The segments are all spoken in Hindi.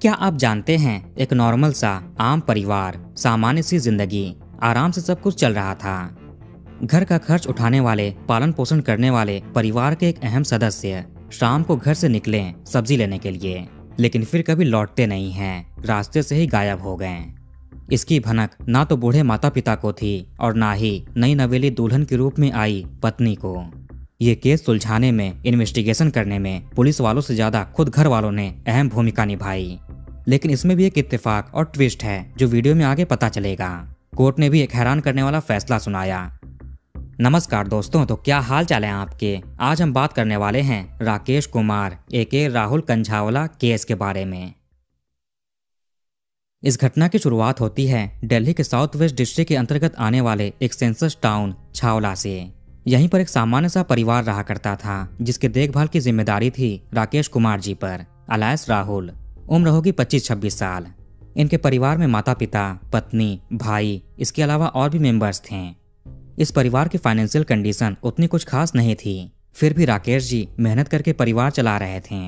क्या आप जानते हैं एक नॉर्मल सा आम परिवार, सामान्य सी जिंदगी, आराम से सब कुछ चल रहा था। घर का खर्च उठाने वाले, पालन पोषण करने वाले परिवार के एक अहम सदस्य शाम को घर से निकले सब्जी लेने के लिए, लेकिन फिर कभी लौटते नहीं हैं, रास्ते से ही गायब हो गए। इसकी भनक ना तो बूढ़े माता पिता को थी और ना ही नई नवेली दुल्हन के रूप में आई पत्नी को। ये केस सुलझाने में, इन्वेस्टिगेशन करने में पुलिस वालों से ज्यादा खुद घर वालों ने अहम भूमिका निभाई। लेकिन इसमें भी एक इत्तेफाक और ट्विस्ट है जो वीडियो में आगे पता चलेगा। कोर्ट ने भी एक हैरान करने वाला फैसला सुनाया। नमस्कार दोस्तों, तो क्या हाल चाल है आपके। आज हम बात करने वाले हैं राकेश कुमार एके राहुल कंझावला केस के बारे में। इस घटना की शुरुआत होती है दिल्ली के साउथ वेस्ट डिस्ट्रिक्ट के अंतर्गत आने वाले एक सेंसस टाउन छावला से। यहीं पर एक सामान्य सा परिवार रहा करता था जिसके देखभाल की जिम्मेदारी थी राकेश कुमार जी पर, अलायस राहुल। उम्र होगी 25-26 साल। इनके परिवार में माता पिता, पत्नी, भाई, इसके अलावा और भी मेंबर्स थे। इस परिवार की फाइनेंशियल कंडीशन उतनी कुछ खास नहीं थी, फिर भी राकेश जी मेहनत करके परिवार चला रहे थे।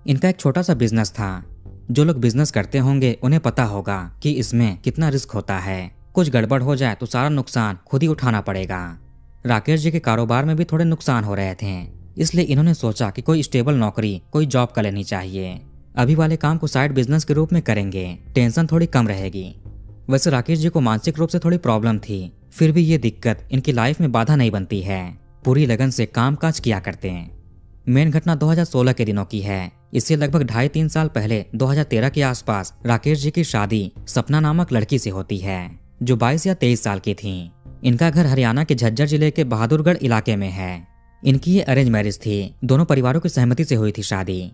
इनका एक छोटा सा बिजनेस था। जो लोग बिजनेस करते होंगे उन्हें पता होगा कि इसमें कितना रिस्क होता है। कुछ गड़बड़ हो जाए तो सारा नुकसान खुद ही उठाना पड़ेगा। राकेश जी के कारोबार में भी थोड़े नुकसान हो रहे थे, इसलिए इन्होंने सोचा कि कोई स्टेबल नौकरी, कोई जॉब कर लेनी चाहिए। अभी वाले काम को साइड बिजनेस के रूप में करेंगे, टेंशन थोड़ी कम रहेगी। वैसे राकेश जी को मानसिक रूप से थोड़ी प्रॉब्लम थी, फिर भी ये दिक्कत इनकी लाइफ में बाधा नहीं बनती है। पूरी लगन से काम काज किया करते हैं। मेन घटना 2016 के दिनों की है। इससे लगभग 2.5-3 साल पहले 2013 के आसपास राकेश जी की शादी सपना नामक लड़की से होती है, जो 22 या 23 साल की थी। इनका घर हरियाणा के झज्जर जिले के बहादुरगढ़ इलाके में है। इनकी ये अरेंज मैरिज थी, दोनों परिवारों की सहमति से हुई थी शादी।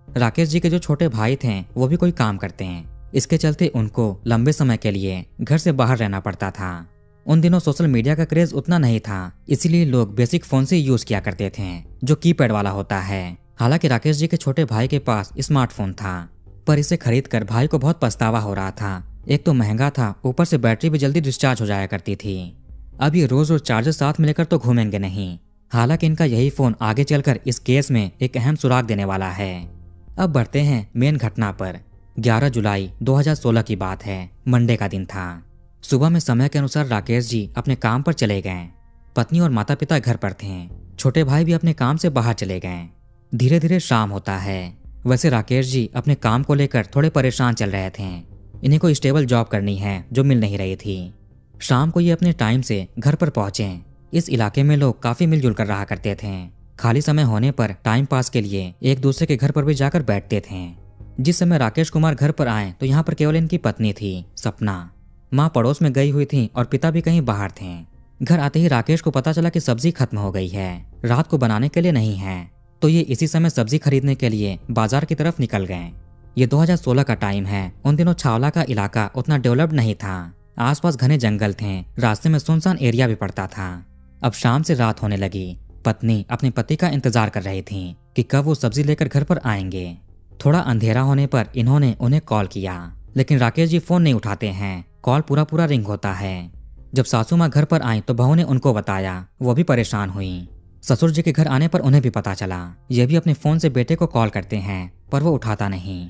राकेश जी के जो छोटे भाई थे वो भी कोई काम करते हैं, इसके चलते उनको लंबे समय के लिए घर से बाहर रहना पड़ता था। उन दिनों सोशल मीडिया का क्रेज उतना नहीं था, इसीलिए लोग बेसिक फोन से यूज किया करते थे जो कीपैड वाला होता है। हालांकि राकेश जी के छोटे भाई के पास स्मार्टफोन था, पर इसे खरीदकर भाई को बहुत पछतावा हो रहा था। एक तो महंगा था, ऊपर से बैटरी भी जल्दी डिस्चार्ज हो जाया करती थी। अब ये रोज चार्जर साथ में लेकर तो घूमेंगे नहीं। हालांकि इनका यही फोन आगे चलकर इस केस में एक अहम सुराग देने वाला है। अब बढ़ते हैं मेन घटना पर। 11 जुलाई 2016 की बात है, मंडे का दिन था। सुबह में समय के अनुसार राकेश जी अपने काम पर चले गए। पत्नी और माता पिता घर पर थे, छोटे भाई भी अपने काम से बाहर चले गए। धीरे धीरे शाम होता है। वैसे राकेश जी अपने काम को लेकर थोड़े परेशान चल रहे थे। इन्हें कोई स्टेबल जॉब करनी है जो मिल नहीं रही थी। शाम को ये अपने टाइम से घर पर पहुंचे। इस इलाके में लोग काफी मिलजुल कर रहा करते थे। खाली समय होने पर टाइम पास के लिए एक दूसरे के घर पर भी जाकर बैठते थे। जिस समय राकेश कुमार घर पर आए तो यहाँ पर केवल इनकी पत्नी थी, सपना। माँ पड़ोस में गई हुई थी और पिता भी कहीं बाहर थे। घर आते ही राकेश को पता चला कि सब्जी खत्म हो गई है, रात को बनाने के लिए नहीं है। तो ये इसी समय सब्जी खरीदने के लिए बाजार की तरफ निकल गए। ये 2016 का टाइम है। उन दिनों छावला का इलाका उतना डेवलप्ड नहीं था, आसपास घने जंगल थे, रास्ते में सुनसान एरिया भी पड़ता था। अब शाम से रात होने लगी। पत्नी अपने पति का इंतजार कर रही थी कि कब वो सब्जी लेकर घर पर आएंगे। थोड़ा अंधेरा होने पर इन्होंने उन्हें कॉल किया, लेकिन राकेश जी फोन नहीं उठाते हैं। कॉल पूरा रिंग होता है। जब सासू माँ घर पर आई तो बहू ने उनको बताया, वो भी परेशान हुई। ससुर जी के घर आने पर उन्हें भी पता चला। ये भी अपने फोन से बेटे को कॉल करते हैं, पर वो उठाता नहीं।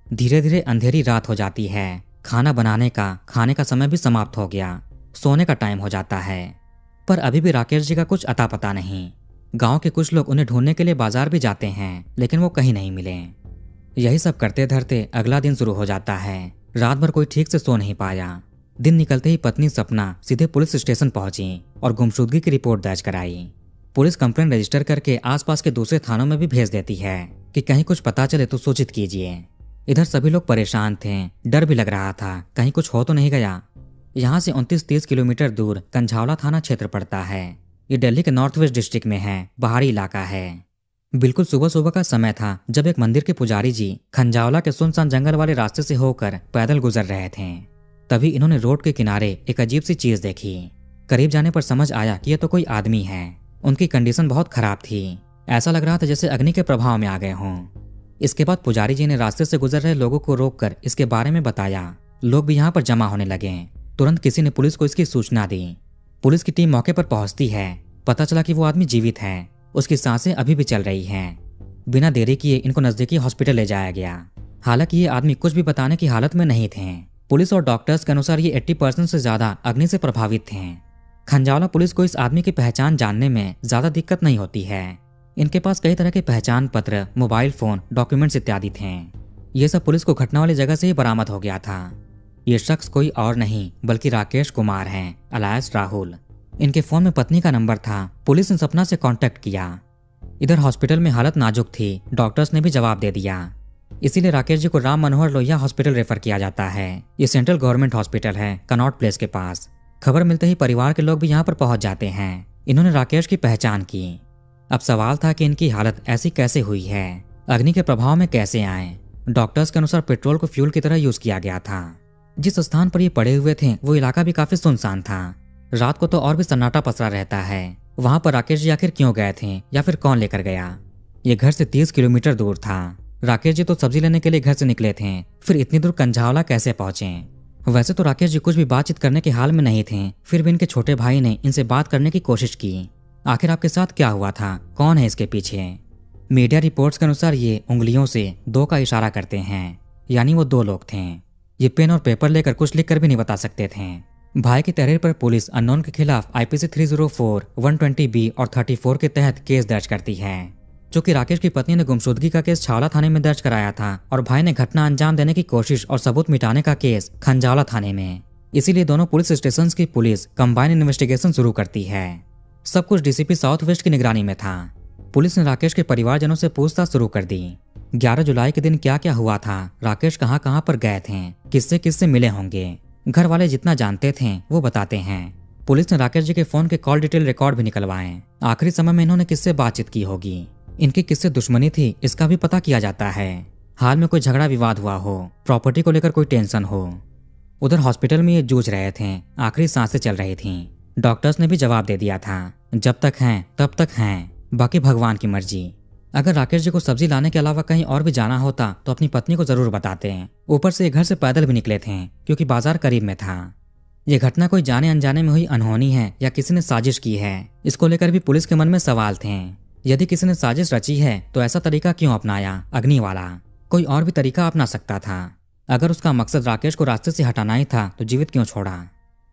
धीरे धीरे अंधेरी रात हो जाती है। खाना बनाने का, खाने का समय भी समाप्त हो गया। सोने का टाइम हो जाता है, पर अभी भी राकेश जी का कुछ अता पता नहीं। गांव के कुछ लोग उन्हें ढूंढने के लिए बाजार भी जाते हैं, लेकिन वो कहीं नहीं मिले। यही सब करते धरते अगला दिन शुरू हो जाता है। रात भर कोई ठीक से सो नहीं पाया। दिन निकलते ही पत्नी सपना सीधे पुलिस स्टेशन पहुंची और गुमशुदगी की रिपोर्ट दर्ज कराई। पुलिस कंप्लेंट रजिस्टर करके आसपास के दूसरे थानों में भी भेज देती है कि कहीं कुछ पता चले तो सूचित कीजिए। इधर सभी लोग परेशान थे, डर भी लग रहा था कहीं कुछ हो तो नहीं गया। यहाँ से 29-30 किलोमीटर दूर कंझावला थाना क्षेत्र पड़ता है। ये दिल्ली के नॉर्थ वेस्ट डिस्ट्रिक्ट में है, पहाड़ी इलाका है। बिल्कुल सुबह सुबह का समय था जब एक मंदिर के पुजारी जी खंजावला के सुनसान जंगल वाले रास्ते से होकर पैदल गुजर रहे थे। तभी इन्होंने रोड के किनारे एक अजीब सी चीज देखी। करीब जाने पर समझ आया कि यह तो कोई आदमी है। उनकी कंडीशन बहुत खराब थी, ऐसा लग रहा था जैसे अग्नि के प्रभाव में आ गए हों। इसके बाद पुजारी जी ने रास्ते से गुजर रहे लोगों को रोककर इसके बारे में बताया। लोग भी यहाँ पर जमा होने लगे। तुरंत किसी ने पुलिस को इसकी सूचना दी। पुलिस की टीम मौके पर पहुंचती है। पता चला कि वो आदमी जीवित है, उसकी सांसें अभी भी चल रही हैं। बिना देरी किए इनको नजदीकी हॉस्पिटल ले जाया गया। हालांकि ये आदमी कुछ भी बताने की हालत में नहीं थे। पुलिस और डॉक्टर्स के अनुसार ये 80% से ज्यादा अग्नि से प्रभावित थे। खंजावला पुलिस को इस आदमी की पहचान जानने में ज्यादा दिक्कत नहीं होती है। इनके पास कई तरह के पहचान पत्र, मोबाइल फोन, डॉक्यूमेंट्स इत्यादि थे। ये सब पुलिस को घटना वाली जगह से ही बरामद हो गया था। ये शख्स कोई और नहीं बल्कि राकेश कुमार हैं, अलायस राहुल। इनके फोन में पत्नी का नंबर था। पुलिस ने सपना से कांटेक्ट किया। इधर हॉस्पिटल में हालत नाजुक थी, डॉक्टर्स ने भी जवाब दे दिया। इसीलिए राकेश जी को राम मनोहर लोहिया हॉस्पिटल रेफर किया जाता है। ये सेंट्रल गवर्नमेंट हॉस्पिटल है, कनॉट प्लेस के पास। खबर मिलते ही परिवार के लोग भी यहाँ पर पहुंच जाते हैं। इन्होंने राकेश की पहचान की। अब सवाल था कि इनकी हालत ऐसी कैसे हुई है, अग्नि के प्रभाव में कैसे आए। डॉक्टर्स के अनुसार पेट्रोल को फ्यूल की तरह यूज किया गया था। जिस स्थान पर ये पड़े हुए थे वो इलाका भी काफी सुनसान था। रात को तो और भी सन्नाटा पसरा रहता है। वहां पर राकेश जी आखिर क्यों गए थे या फिर कौन लेकर गया? ये घर से 30 किलोमीटर दूर था। राकेश जी तो सब्जी लेने के लिए घर से निकले थे, फिर इतनी दूर कंझावला कैसे पहुंचे? वैसे तो राकेश जी कुछ भी बातचीत करने के हाल में नहीं थे, फिर भी इनके छोटे भाई ने इनसे बात करने की कोशिश की। आखिर आपके साथ क्या हुआ था, कौन है इसके पीछे? मीडिया रिपोर्ट्स के अनुसार ये उंगलियों से 2 का इशारा करते हैं, यानी वो 2 लोग थे। ये पेन और पेपर लेकर कुछ लिख कर भी नहीं बता सकते थे। भाई की तहरीर पर पुलिस अननोन के खिलाफ IPC 304, 120B और 34 के तहत केस दर्ज करती है। जो कि राकेश की पत्नी ने गुमशुदगी का केस छावला थाने में दर्ज कराया था और भाई ने घटना अंजाम देने की कोशिश और सबूत मिटाने का केस खंजावला थाने में। इसीलिए दोनों पुलिस स्टेशन की पुलिस कंबाइन इन्वेस्टिगेशन शुरू करती है। सब कुछ DCP साउथ वेस्ट की निगरानी में था। पुलिस ने राकेश के परिवारजनों से पूछताछ शुरू कर दी। 11 जुलाई के दिन क्या क्या हुआ था, राकेश कहाँ कहाँ पर गए थे, किससे किससे मिले होंगे, घर वाले जितना जानते थे वो बताते हैं। पुलिस ने राकेश जी के फोन के कॉल डिटेल रिकॉर्ड भी निकलवाए। आखिरी समय में इन्होंने किससे बातचीत की होगी, इनकी किससे दुश्मनी थी, इसका भी पता किया जाता है। हाल में कोई झगड़ा विवाद हुआ हो, प्रॉपर्टी को लेकर कोई टेंशन हो। उधर हॉस्पिटल में ये जूझ रहे थे, आखिरी सांसें चल रही थीं। डॉक्टर्स ने भी जवाब दे दिया था, जब तक हैं तब तक हैं, बाकी भगवान की मर्जी। अगर राकेश जी को सब्जी लाने के अलावा कहीं और भी जाना होता तो अपनी पत्नी को जरूर बताते हैं। ऊपर से ये घर से पैदल भी निकले थे क्योंकि बाजार करीब में था। ये घटना कोई जाने अनजाने में हुई अनहोनी है या किसी ने साजिश की है, इसको लेकर भी पुलिस के मन में सवाल थे। यदि किसी ने साजिश रची है तो ऐसा तरीका क्यों अपनाया, अग्नि वाला? कोई और भी तरीका अपना सकता था। अगर उसका मकसद राकेश को रास्ते से हटाना ही था तो जीवित क्यों छोड़ा?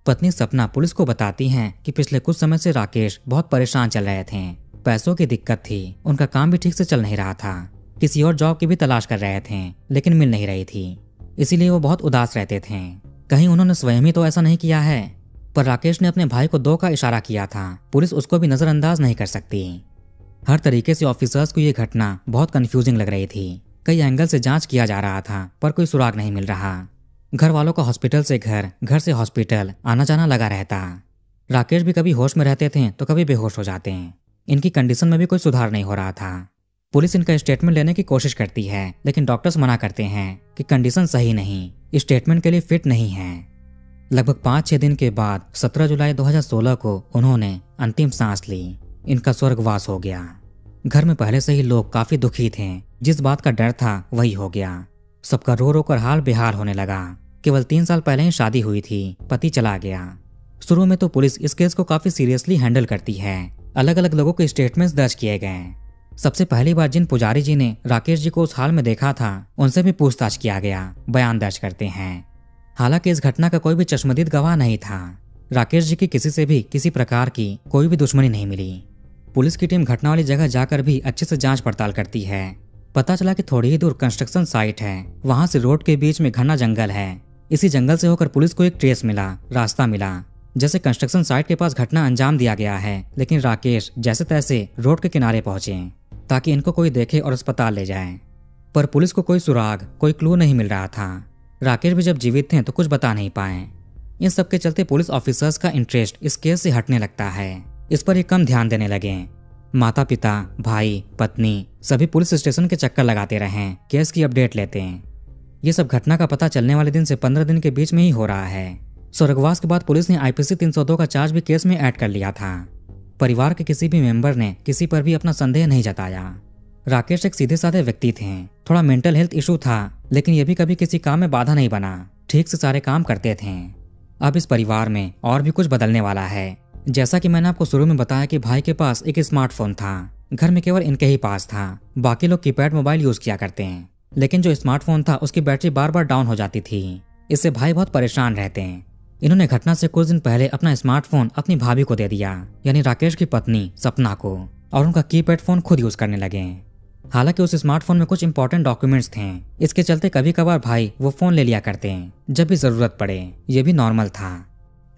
पत्नी सपना पुलिस को बताती हैं कि पिछले कुछ समय से राकेश बहुत परेशान चल रहे थे। पैसों की दिक्कत थी, उनका काम भी ठीक से चल नहीं रहा था। किसी और जॉब की भी तलाश कर रहे थे लेकिन मिल नहीं रही थी, इसीलिए वो बहुत उदास रहते थे। कहीं उन्होंने स्वयं ही तो ऐसा नहीं किया है? पर राकेश ने अपने भाई को 2 का इशारा किया था, पुलिस उसको भी नजरअंदाज नहीं कर सकती। हर तरीके से ऑफिसर्स को ये घटना बहुत कंफ्यूजिंग लग रही थी। कई एंगल से जांच किया जा रहा था पर कोई सुराग नहीं मिल रहा। घर वालों का हॉस्पिटल से घर, घर से हॉस्पिटल आना जाना लगा रहता। राकेश भी कभी होश में रहते थे तो कभी बेहोश हो जाते हैं। इनकी कंडीशन में भी कोई सुधार नहीं हो रहा था। पुलिस इनका स्टेटमेंट लेने की कोशिश करती है लेकिन डॉक्टर्स मना करते हैं कि कंडीशन सही नहीं, स्टेटमेंट के लिए फिट नहीं है। लगभग 5-6 दिन के बाद 17 जुलाई 2016 को उन्होंने अंतिम सांस ली। इनका स्वर्गवास हो गया। घर में पहले से ही लोग काफी दुखी थे। जिस बात का डर था वही हो गया। सबका रो रो कर हाल बेहाल होने लगा। केवल 3 साल पहले ही शादी हुई थी, पति चला गया। शुरू में तो पुलिस इस केस को काफी सीरियसली हैंडल करती है। अलग अलग लोगों के स्टेटमेंट्स दर्ज किए गए। सबसे पहली बार जिन पुजारी जी ने राकेश जी को उस हाल में देखा था उनसे भी पूछताछ किया गया, बयान दर्ज करते हैं। हालांकि इस घटना का कोई भी चश्मदीद गवाह नहीं था। राकेश जी की किसी से भी किसी प्रकार की कोई भी दुश्मनी नहीं मिली। पुलिस की टीम घटना वाली जगह जाकर भी अच्छे से जांच पड़ताल करती है। पता चला कि थोड़ी ही दूर कंस्ट्रक्शन साइट है, वहां से रोड के बीच में घना जंगल है। इसी जंगल से होकर पुलिस को एक ट्रेस मिला, रास्ता मिला। जैसे कंस्ट्रक्शन साइट के पास घटना अंजाम दिया गया है, लेकिन राकेश जैसे तैसे रोड के किनारे पहुंचे ताकि इनको कोई देखे और अस्पताल ले जाए। पर पुलिस को कोई सुराग, कोई क्लू नहीं मिल रहा था। राकेश भी जब जीवित थे तो कुछ बता नहीं पाए। इन सब के चलते पुलिस ऑफिसर्स का इंटरेस्ट इस केस से हटने लगता है। इस पर ये कम ध्यान देने लगे। माता पिता, भाई, पत्नी सभी पुलिस स्टेशन के चक्कर लगाते रहे, केस की अपडेट लेते हैं। ये सब घटना का पता चलने वाले दिन से 15 दिन के बीच में ही हो रहा है। स्वर्गवास के बाद पुलिस ने IPC 302 का चार्ज भी केस में ऐड कर लिया था। परिवार के किसी भी मेंबर ने किसी पर भी अपना संदेह नहीं जताया। राकेश एक सीधे साधे व्यक्ति थे। थोड़ा मेंटल हेल्थ इशू था, लेकिन ये भी कभी किसी काम में बाधा नहीं बना, ठीक से सारे काम करते थे। अब इस परिवार में और भी कुछ बदलने वाला है। जैसा कि मैंने आपको शुरू में बताया कि भाई के पास एक स्मार्टफोन था, घर में केवल इनके ही पास था, बाकी लोग कीपैड मोबाइल यूज किया करते हैं। लेकिन जो स्मार्टफोन था उसकी बैटरी बार बार डाउन हो जाती थी। इससे भाई बहुत परेशान रहते हैं। इन्होंने घटना से कुछ दिन पहले अपना स्मार्टफोन अपनी भाभी को दे दिया, यानी राकेश की पत्नी सपना को, और उनका कीपैड फोन खुद यूज करने लगे। हालांकि उस स्मार्टफोन में कुछ इंपॉर्टेंट डॉक्यूमेंट्स थे, इसके चलते कभी कभार भाई वो फोन ले लिया करते हैं जब भी जरूरत पड़े। ये भी नॉर्मल था।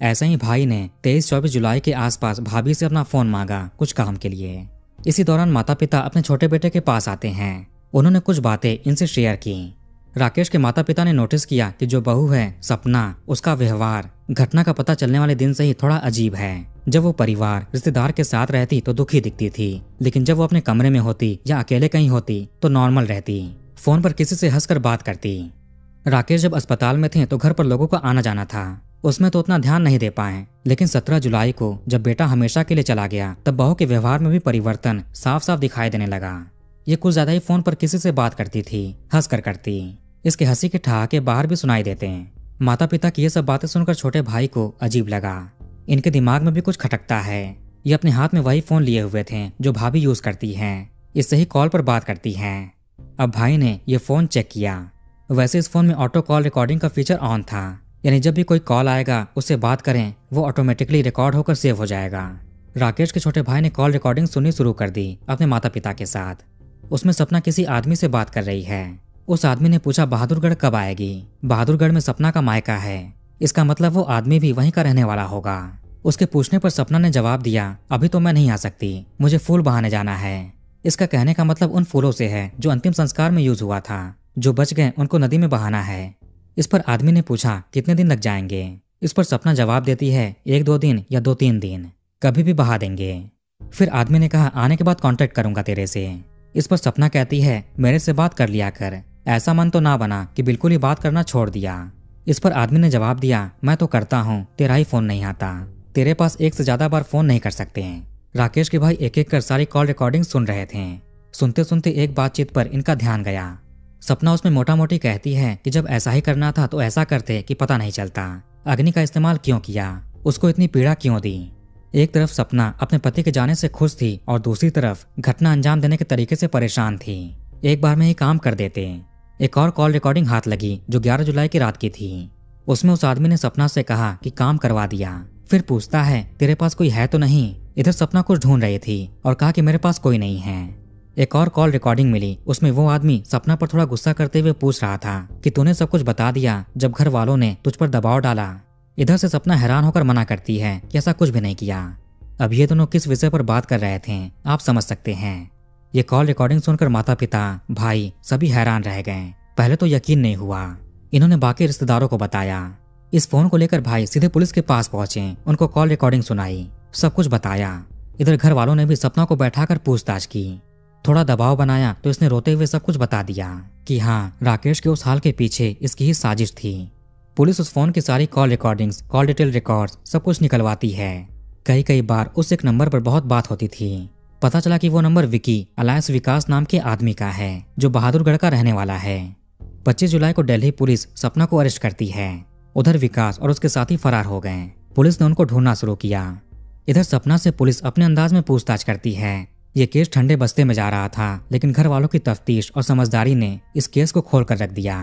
ऐसा ही भाई ने 23-24 जुलाई के आसपास भाभी से अपना फोन मांगा कुछ काम के लिए। इसी दौरान माता पिता अपने छोटे बेटे के पास आते हैं। उन्होंने कुछ बातें इनसे शेयर की। राकेश के माता पिता ने नोटिस किया कि जो बहू है सपना, उसका व्यवहार घटना का पता चलने वाले दिन से ही थोड़ा अजीब है। जब वो परिवार रिश्तेदार के साथ रहती तो दुखी दिखती थी, लेकिन जब वो अपने कमरे में होती या अकेले कहीं होती तो नॉर्मल रहती, फोन पर किसी से हंसकर बात करती। राकेश जब अस्पताल में थे तो घर पर लोगों का आना जाना था, उसमें तो उतना ध्यान नहीं दे पाए। लेकिन 17 जुलाई को जब बेटा हमेशा के लिए चला गया तब बहू के व्यवहार में भी परिवर्तन साफ साफ दिखाई देने लगा। ये कुछ ज्यादा ही फोन पर किसी से बात करती थी, हंसकर करती। इसके हंसी के ठहाके बाहर भी सुनाई देते हैं। माता पिता की ये सब बातें सुनकर छोटे भाई को अजीब लगा। इनके दिमाग में भी कुछ खटकता है। ये अपने हाथ में वही फोन लिए हुए थे जो भाभी यूज करती हैं, इससे ही कॉल पर बात करती हैं। अब भाई ने ये फोन चेक किया। वैसे इस फोन में ऑटो कॉल रिकॉर्डिंग का फीचर ऑन था, यानी जब भी कोई कॉल आएगा उससे बात करें वो ऑटोमेटिकली रिकॉर्ड होकर सेव हो जाएगा। राकेश के छोटे भाई ने कॉल रिकॉर्डिंग सुननी शुरू कर दी अपने माता पिता के साथ। उसमें सपना किसी आदमी से बात कर रही है। उस आदमी ने पूछा बहादुरगढ़ कब आएगी। बहादुरगढ़ में सपना का मायका है, इसका मतलब वो आदमी भी वहीं का रहने वाला होगा। उसके पूछने पर सपना ने जवाब दिया, अभी तो मैं नहीं आ सकती, मुझे फूल बहाने जाना है। इसका कहने का मतलब उन फूलों से है जो अंतिम संस्कार में यूज हुआ था। जो बच गए उनको नदी में बहाना है। इस पर आदमी ने पूछा कितने दिन लग जाएंगे। इस पर सपना जवाब देती है 1-2 दिन या 2-3 दिन, कभी भी बहा देंगे। फिर आदमी ने कहा आने के बाद कांटेक्ट करूंगा तेरे से। इस पर सपना कहती है मेरे से बात कर लिया कर, ऐसा मन तो ना बना कि बिल्कुल ही बात करना छोड़ दिया। इस पर आदमी ने जवाब दिया मैं तो करता हूँ, तेरा ही फोन नहीं आता, तेरे पास एक से ज्यादा बार फोन नहीं कर सकते हैं। राकेश के भाई एक एक कर सारी कॉल रिकॉर्डिंग सुन रहे थे। सुनते सुनते एक बातचीत पर इनका ध्यान गया। सपना उसमें मोटा मोटी कहती है कि जब ऐसा ही करना था तो ऐसा करते कि पता नहीं चलता, अग्नि का इस्तेमाल क्यों किया, उसको इतनी पीड़ा क्यों दी। एक तरफ सपना अपने पति के जाने से खुश थी और दूसरी तरफ घटना अंजाम देने के तरीके से परेशान थी। एक बार में ही काम कर देते। एक और कॉल रिकॉर्डिंग हाथ लगी जो 11 जुलाई की रात की थी। उसमें उस आदमी ने सपना से कहा कि काम करवा दिया। फिर पूछता है तेरे पास कोई है तो नहीं। इधर सपना कुछ ढूंढ रही थी और कहा कि मेरे पास कोई नहीं है। एक और कॉल रिकॉर्डिंग मिली, उसमें वो आदमी सपना पर थोड़ा गुस्सा करते हुए पूछ रहा था कि तूने सब कुछ बता दिया जब घर वालों ने तुझ पर दबाव डाला। इधर से सपना हैरान होकर मना करती है कि ऐसा कुछ भी नहीं किया। अब ये दोनों किस विषय पर बात कर रहे थे आप समझ सकते हैं। ये कॉल रिकॉर्डिंग सुनकर माता पिता भाई सभी हैरान रह गए। पहले तो यकीन नहीं हुआ। इन्होंने बाकी रिश्तेदारों को बताया। इस फोन को लेकर भाई सीधे पुलिस के पास पहुंचे, उनको कॉल रिकॉर्डिंग सुनाई, सब कुछ बताया। इधर घर वालों ने भी सपना को बैठाकर पूछताछ की। थोड़ा दबाव बनाया तो इसने रोते हुए सब कुछ बता दिया कि हाँ राकेश के उस हाल के पीछे इसकी ही साजिश थी। पुलिस उस फोन की सारी call recordings, call detail records सब कुछ निकलवाती है। कई बार उस एक नंबर पर बहुत बात होती थी। पता चला कि वो नंबर विकी अलायंस विकास नाम के आदमी का है जो बहादुरगढ़ का रहने वाला है। 25 जुलाई को दिल्ली पुलिस सपना को अरेस्ट करती है। उधर विकास और उसके साथी फरार हो गए। पुलिस ने उनको ढूंढना शुरू किया। इधर सपना से पुलिस अपने अंदाज में पूछताछ करती है। ये केस ठंडे बस्ते में जा रहा था, लेकिन घर वालों की तफ्तीश और समझदारी ने इस केस को खोल कर रख दिया।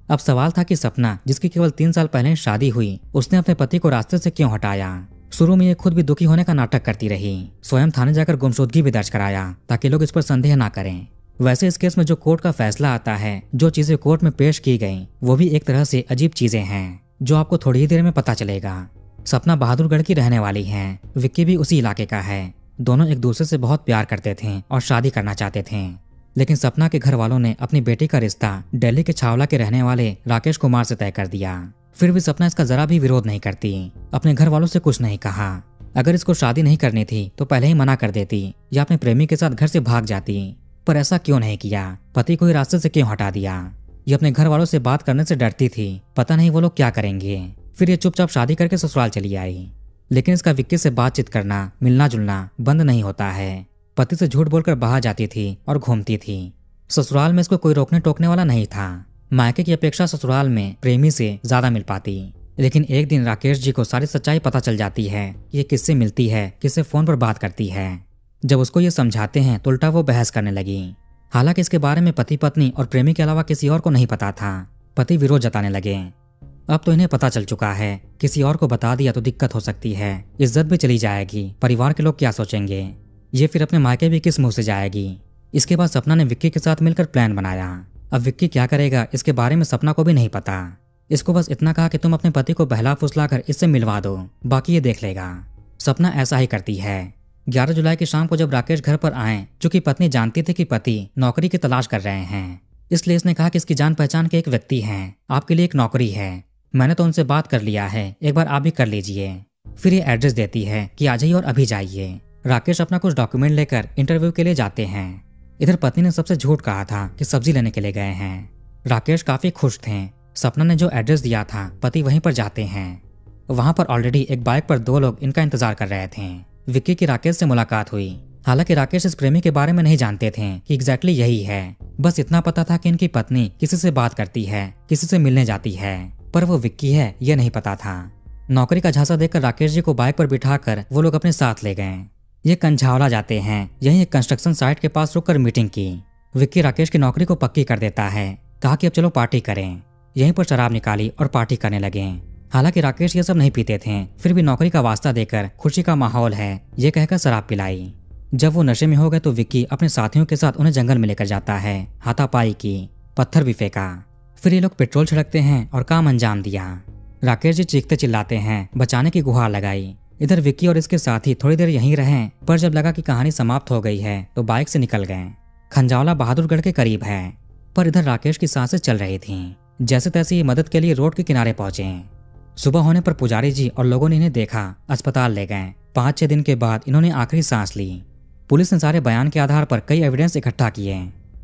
अब सवाल था कि सपना जिसकी केवल 3 साल पहले शादी हुई, उसने अपने पति को रास्ते से क्यों हटाया। शुरू में ये खुद भी दुखी होने का नाटक करती रही। स्वयं थाने जाकर गुमशुदगी भी दर्ज कराया ताकि लोग इस पर संदेह ना करें। वैसे इस केस में जो कोर्ट का फैसला आता है, जो चीजें कोर्ट में पेश की गई, वो भी एक तरह से अजीब चीजें हैं जो आपको थोड़ी ही देर में पता चलेगा। सपना बहादुरगढ़ की रहने वाली है, विक्की भी उसी इलाके का है। दोनों एक दूसरे से बहुत प्यार करते थे और शादी करना चाहते थे। लेकिन सपना के घर वालों ने अपनी बेटी का रिश्ता दिल्ली के छावला के रहने वाले राकेश कुमार से तय कर दिया। फिर भी सपना इसका जरा भी विरोध नहीं करती। अपने घर वालों से कुछ नहीं कहा। अगर इसको शादी नहीं करनी थी तो पहले ही मना कर देती या अपने प्रेमी के साथ घर से भाग जाती। पर ऐसा क्यों नहीं किया? पति को ही रास्ते से क्यों हटा दिया? ये अपने घर वालों से बात करने से डरती थी, पता नहीं वो लोग क्या करेंगे। फिर ये चुपचाप शादी करके ससुराल चली आई। लेकिन इसका विक्की से बातचीत करना, मिलना जुलना बंद नहीं होता है। पति से झूठ बोलकर बाहर जाती थी और घूमती थी। ससुराल में इसको कोई रोकने टोकने वाला नहीं था। मायके की अपेक्षा ससुराल में प्रेमी से ज्यादा मिल पाती। लेकिन एक दिन राकेश जी को सारी सच्चाई पता चल जाती है कि ये किससे मिलती है, किससे फोन पर बात करती है। जब उसको ये समझाते हैं तो उल्टा वो बहस करने लगी। हालांकि इसके बारे में पति पत्नी और प्रेमी के अलावा किसी और को नहीं पता था। पति विरोध जताने लगे। अब तो इन्हें पता चल चुका है, किसी और को बता दिया तो दिक्कत हो सकती है, इज्जत भी चली जाएगी, परिवार के लोग क्या सोचेंगे, ये फिर अपने मायके भी किस मुंह से जाएगी। इसके बाद सपना ने विक्की के साथ मिलकर प्लान बनाया। अब विक्की क्या करेगा इसके बारे में सपना को भी नहीं पता। इसको बस इतना कहा कि तुम अपने पति को बहला फुसलाकर इससे मिलवा दो, बाकी ये देख लेगा। सपना ऐसा ही करती है। 11 जुलाई की शाम को जब राकेश घर पर आए, चूंकि पत्नी जानती थी कि पति नौकरी की तलाश कर रहे हैं, इसलिए इसने कहा कि इसकी जान पहचान के एक व्यक्ति हैं, आपके लिए एक नौकरी है, मैंने तो उनसे बात कर लिया है, एक बार आप भी कर लीजिए। फिर ये एड्रेस देती है कि आ जाइए और अभी जाइए। राकेश अपना कुछ डॉक्यूमेंट लेकर इंटरव्यू के लिए जाते हैं। इधर पत्नी ने सबसे झूठ कहा था कि सब्जी लेने के लिए गए हैं। राकेश काफी खुश थे। सपना ने जो एड्रेस दिया था, पति वहीं पर जाते हैं। वहां पर ऑलरेडी एक बाइक पर 2 लोग इनका इंतजार कर रहे थे। विक्की की राकेश से मुलाकात हुई। हालांकि राकेश इस प्रेमी के बारे में नहीं जानते थे कि एग्जैक्टली यही है। बस इतना पता था कि इनकी पत्नी किसी से बात करती है, किसी से मिलने जाती है, पर वो विक्की है ये नहीं पता था। नौकरी का झांसा देकर राकेश जी को बाइक पर बिठाकर वो लोग अपने साथ ले गए। ये कंझावला जाते हैं। यहीं एक कंस्ट्रक्शन साइट के पास रुककर मीटिंग की। विक्की राकेश की नौकरी को पक्की कर देता है। कहा कि अब चलो पार्टी करें। यहीं पर शराब निकाली और पार्टी करने लगे। हालांकि राकेश ये सब नहीं पीते थे, फिर भी नौकरी का वास्ता देकर खुशी का माहौल है ये कहकर शराब पिलाई। जब वो नशे में हो गए तो विक्की अपने साथियों के साथ उन्हें जंगल में लेकर जाता है। हाथापाई की, पत्थर भी फेंका। फिर ये लोग पेट्रोल छिड़कते हैं और काम अंजाम दिया। राकेश जी चीखते चिल्लाते हैं, बचाने की गुहार लगाई। इधर विक्की और इसके साथी थोड़ी देर यहीं रहे, पर जब लगा कि कहानी समाप्त हो गई है तो बाइक से निकल गए। खंजावला बहादुरगढ़ के करीब है, पर इधर राकेश की सांसें चल रही थीं। जैसे तैसे ये मदद के लिए रोड के किनारे पहुंचे। सुबह होने पर पुजारी जी और लोगों ने इन्हें देखा, अस्पताल ले गए। 5-6 दिन के बाद इन्होंने आखिरी सांस ली। पुलिस ने सारे बयान के आधार पर कई एविडेंस इकट्ठा किए।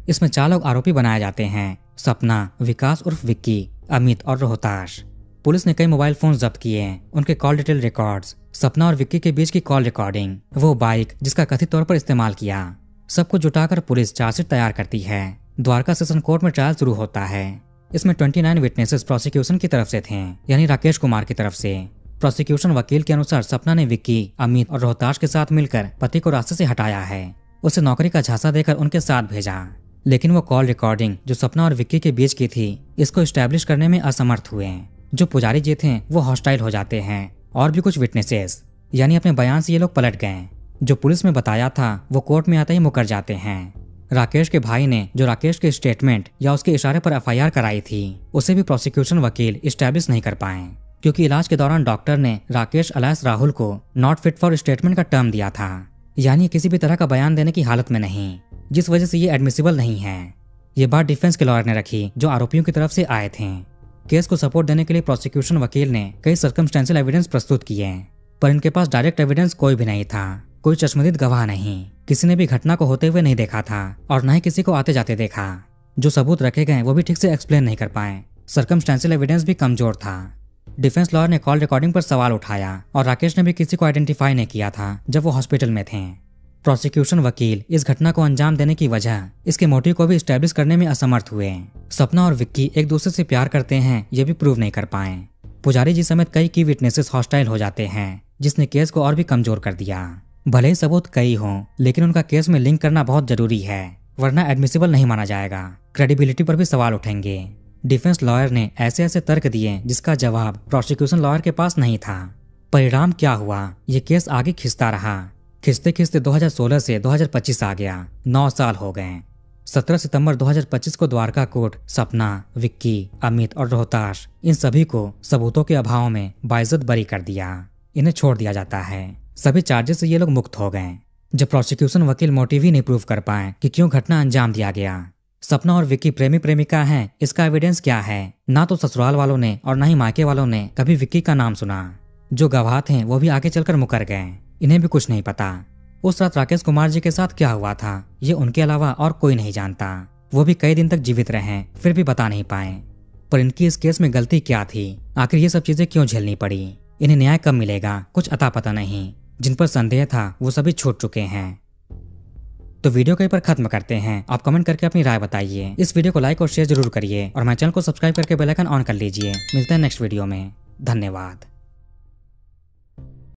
इसमें 4 लोग आरोपी बनाए जाते हैं, सपना, विकास उर्फ विक्की, अमित और रोहताश। पुलिस ने कई मोबाइल फोन जब्त किए, उनके कॉल डिटेल रिकॉर्ड्स, सपना और विक्की के बीच की कॉल रिकॉर्डिंग, वो बाइक जिसका कथित तौर पर इस्तेमाल किया, सबको जुटाकर पुलिस चार्जशीट तैयार करती है। द्वारका सेशन कोर्ट में ट्रायल शुरू होता है। इसमें 29 विटनेसेस प्रोसिक्यूशन की तरफ से थे, यानी राकेश कुमार की तरफ से। प्रोसिक्यूशन वकील के अनुसार सपना ने विक्की, अमित और रोहताश के साथ मिलकर पति को रास्ते से हटाया है, उसे नौकरी का झांसा देकर उनके साथ भेजा। लेकिन वो कॉल रिकॉर्डिंग जो सपना और विक्की के बीच की थी, इसको एस्टैब्लिश करने में असमर्थ हुए। जो पुजारी जी थे वो हॉस्टाइल हो जाते हैं और भी कुछ विटनेसेस, यानी अपने बयान से ये लोग पलट गए। जो पुलिस में बताया था वो कोर्ट में आते ही मुकर जाते हैं। राकेश के भाई ने जो राकेश के स्टेटमेंट या उसके इशारे पर एफआईआर कराई थी, उसे भी प्रोसिक्यूशन वकील एस्टैब्लिश नहीं कर पाए, क्योंकि इलाज के दौरान डॉक्टर ने राकेश अलायस राहुल को नॉट फिट फॉर स्टेटमेंट का टर्म दिया था, यानी किसी भी तरह का बयान देने की हालत में नहीं, जिस वजह से ये एडमिसिबल नहीं है। ये बात डिफेंस के लॉयर ने रखी जो आरोपियों की तरफ से आए थे। केस को सपोर्ट देने के लिए प्रोसिक्यूशन वकील ने कई सर्कमस्टेंशियल एविडेंस प्रस्तुत किए, पर इनके पास डायरेक्ट एविडेंस कोई भी नहीं था। कोई चश्मदीद गवाह नहीं, किसी ने भी घटना को होते हुए नहीं देखा था और न ही किसी को आते जाते देखा। जो सबूत रखे गए वो भी ठीक से एक्सप्लेन नहीं कर पाए। सर्कमस्टेंशियल एविडेंस भी कमजोर था। डिफेंस लॉयर ने कॉल रिकॉर्डिंग पर सवाल उठाया और राकेश ने भी किसी को आइडेंटिफाई नहीं किया था जब वो हॉस्पिटल में थे। प्रोसिक्यूशन वकील इस घटना को अंजाम देने की वजह इसके मोटिव को भी एस्टैब्लिश करने में असमर्थ हुए। सपना और विक्की एक दूसरे से प्यार करते हैं ये भी प्रूव नहीं कर पाए। पुजारी जी समेत कई की विटनेसेस हॉस्टाइल हो जाते हैं, जिसने केस को और भी कमजोर कर दिया। भले ही सबूत कई हों, लेकिन उनका केस में लिंक करना बहुत जरूरी है, वरना एडमिसिबल नहीं माना जाएगा। क्रेडिबिलिटी पर भी सवाल उठेंगे। डिफेंस लॉयर ने ऐसे ऐसे तर्क दिए जिसका जवाब प्रोसिक्यूशन लॉयर के पास नहीं था। परिणाम क्या हुआ, ये केस आगे खिंचता रहा। खिंचते खिंचते 2016 से 2025 आ गया। 9 साल हो गए। 17 सितंबर 2025 को द्वारका कोर्ट सपना, विक्की, अमित और रोहताश इन सभी को सबूतों के अभाव में बाइज्जत बरी कर दिया। इन्हें छोड़ दिया जाता है। सभी चार्जेस से ये लोग मुक्त हो गए। जब प्रोसिक्यूशन वकील मोटिव ही नहीं प्रूव कर पाए कि क्यों घटना अंजाम दिया गया। सपना और विक्की प्रेमी प्रेमिका हैं, इसका एविडेंस क्या है? ना तो ससुराल वालों ने और ना ही मायके वालों ने कभी विक्की का नाम सुना। जो गवाह थे वो भी आगे चलकर मुकर गए। इन्हें भी कुछ नहीं पता उस रात राकेश कुमार जी के साथ क्या हुआ था। ये उनके अलावा और कोई नहीं जानता। वो भी कई दिन तक जीवित रहे, फिर भी बता नहीं पाए। पर इनकी इस केस में गलती क्या थी? आखिर ये सब चीजें क्यों झेलनी पड़ी? इन्हें न्याय कब मिलेगा? कुछ अता पता नहीं। जिन पर संदेह था वो सभी छूट चुके हैं। तो वीडियो को पर खत्म करते हैं। आप कमेंट करके अपनी राय बताइए। इस वीडियो को लाइक और शेयर जरूर करिए और हमारे चैनल को सब्सक्राइब करके बेल आइकन ऑन कर लीजिए। मिलते हैं नेक्स्ट वीडियो में। धन्यवाद।